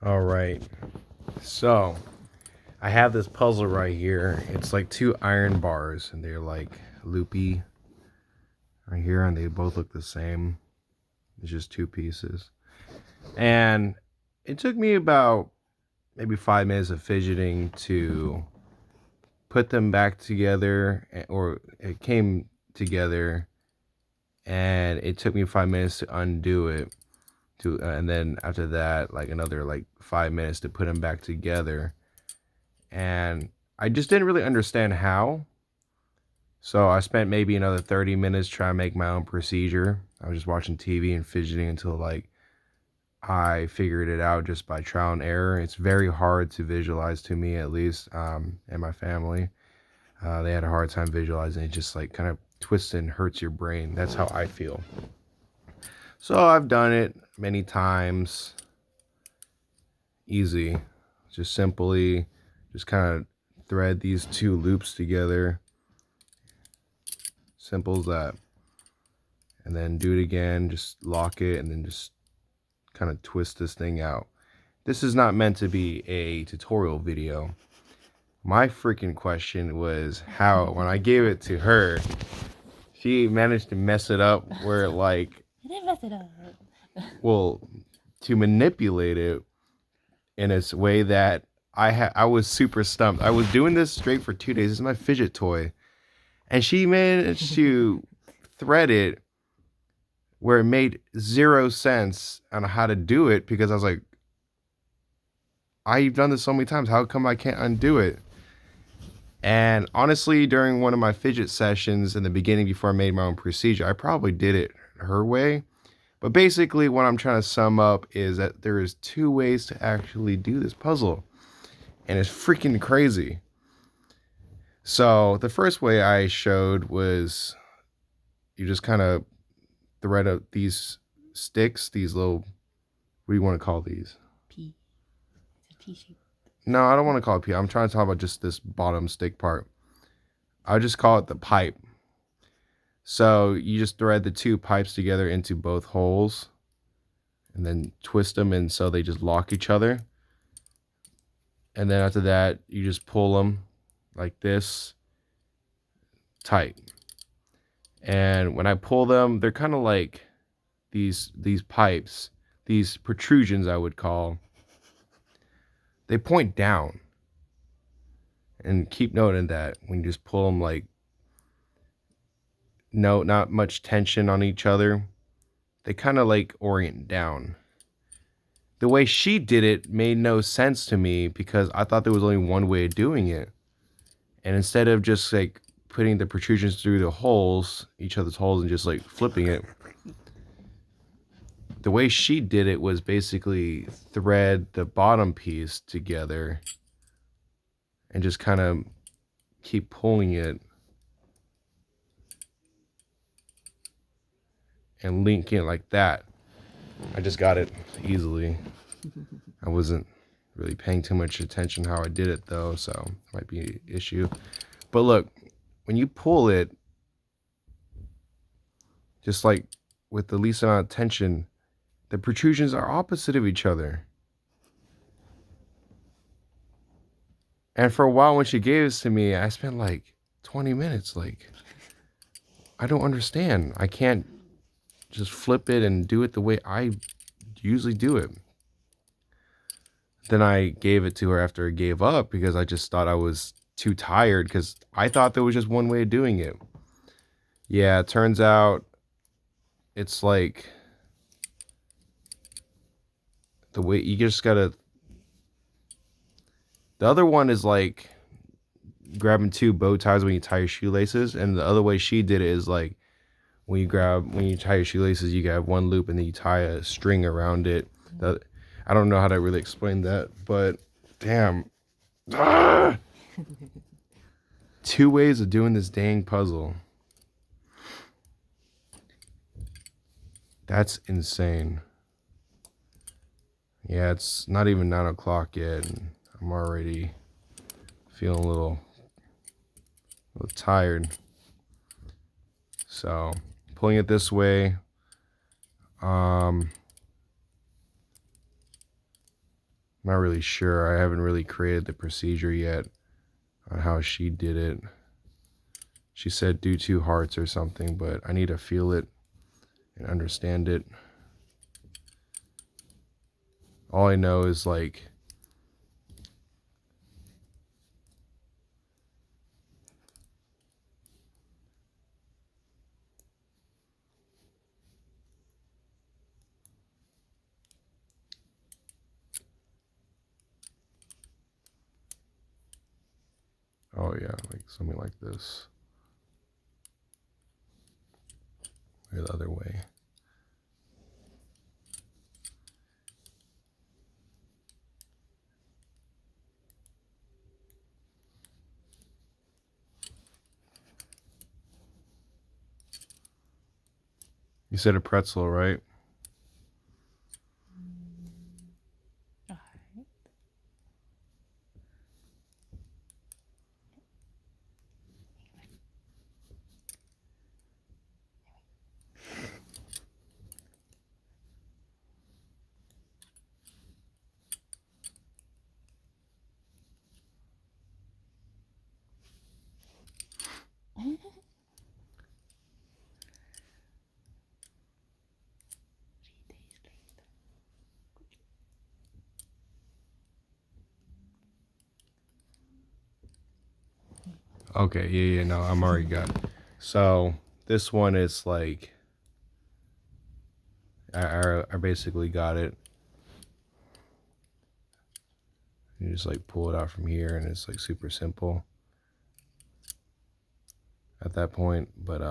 All right. So I have this puzzle right here. It's like two iron bars, and they're like loopy right here, and they both look the same. It's just two pieces. And it took me about maybe 5 minutes of fidgeting to put them back together, or it came together, and it took me 5 minutes to undo it. And then after that, like another like 5 minutes to put them back together. And I just didn't really understand how. So I spent maybe another 30 minutes trying to make my own procedure. I was just watching TV and fidgeting until like I figured it out just by trial and error. It's very hard to visualize, to me at least, and my family. They had a hard time visualizing. It just like kind of twists and hurts your brain. That's how I feel. So I've done it many times. Easy. Just simply just kind of thread these two loops together. Simple as that. And then do it again, just lock it, and then just kind of twist this thing out. This is not meant to be a tutorial video. My freaking question was how, when I gave it to her, she managed to mess it up where like, I didn't mess it up. well, to manipulate it in a way that I was super stumped. I was doing this straight for 2 days. This is my fidget toy. And she managed to thread it where it made zero sense on how to do it, because I was like, I've done this so many times. How come I can't undo it? And honestly, during one of my fidget sessions in the beginning before I made my own procedure, I probably did it her way. But basically, what I'm trying to sum up is that there is two ways to actually do this puzzle. And it's freaking crazy. So the first way I showed was you just kind of thread up these sticks, these little, what do you want to call these? P. It's a P shape. No, I don't want to call it P. I'm trying to talk about just this bottom stick part. I'll just call it the pipe. So you just thread the two pipes together into both holes and then twist them, and so they just lock each other. And then after that, you just pull them like this tight. And when I pull them, they're kind of like these pipes, these protrusions I would call. They point down. And keep noting that when you just pull them, like, no, not much tension on each other. They kind of like orient down. The way she did it made no sense to me because I thought there was only one way of doing it. And instead of just like putting the protrusions through the holes, each other's holes, and just like flipping it, the way she did it was basically thread the bottom piece together and just kind of keep pulling it and link it like that. I just got it easily. I wasn't really paying too much attention how I did it though, so it might be an issue. But look, when you pull it, just like with the least amount of tension, the protrusions are opposite of each other. And for a while when she gave this to me, I spent like 20 minutes like, I don't understand. I can't just flip it and do it the way I usually do it. Then I gave it to her after I gave up because I just thought I was too tired, because I thought there was just one way of doing it. Yeah, it turns out it's like the way you just gotta. The other one is like grabbing two bow ties when you tie your shoelaces, and the other way she did it is like when you tie your shoelaces, you got one loop and then you tie a string around it. I don't know how to really explain that, but damn. Ah! Two ways of doing this dang puzzle. That's insane. Yeah, it's not even 9 o'clock yet, and I'm already feeling a little tired. So, pulling it this way, I'm not really sure. I haven't really created the procedure yet on how she did it. She said do 2 hearts or something, but I need to feel it and understand it. All I know is like oh yeah, like something like this. Or the other way. You said a pretzel, right? Alright. Okay, yeah, no, I'm already got it. So this one is like I basically got it. You just like pull it out from here and it's like super simple at that point. But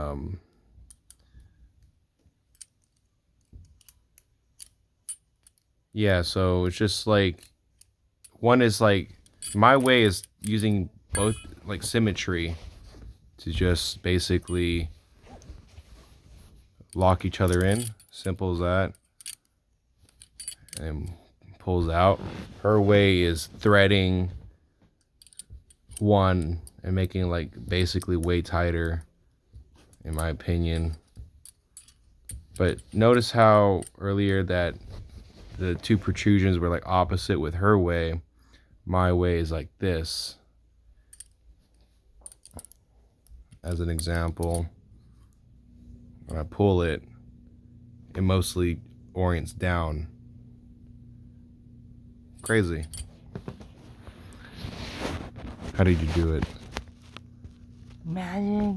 yeah, so it's just like one is like my way is using both like symmetry to just basically lock each other in. Simple as that. And pulls out. Her way is threading one and making like basically way tighter, in my opinion. But notice how earlier that the 2 protrusions were like opposite with her way. My way is like this. As an example, when I pull it, it mostly orients down. Crazy. How did you do it? Magic.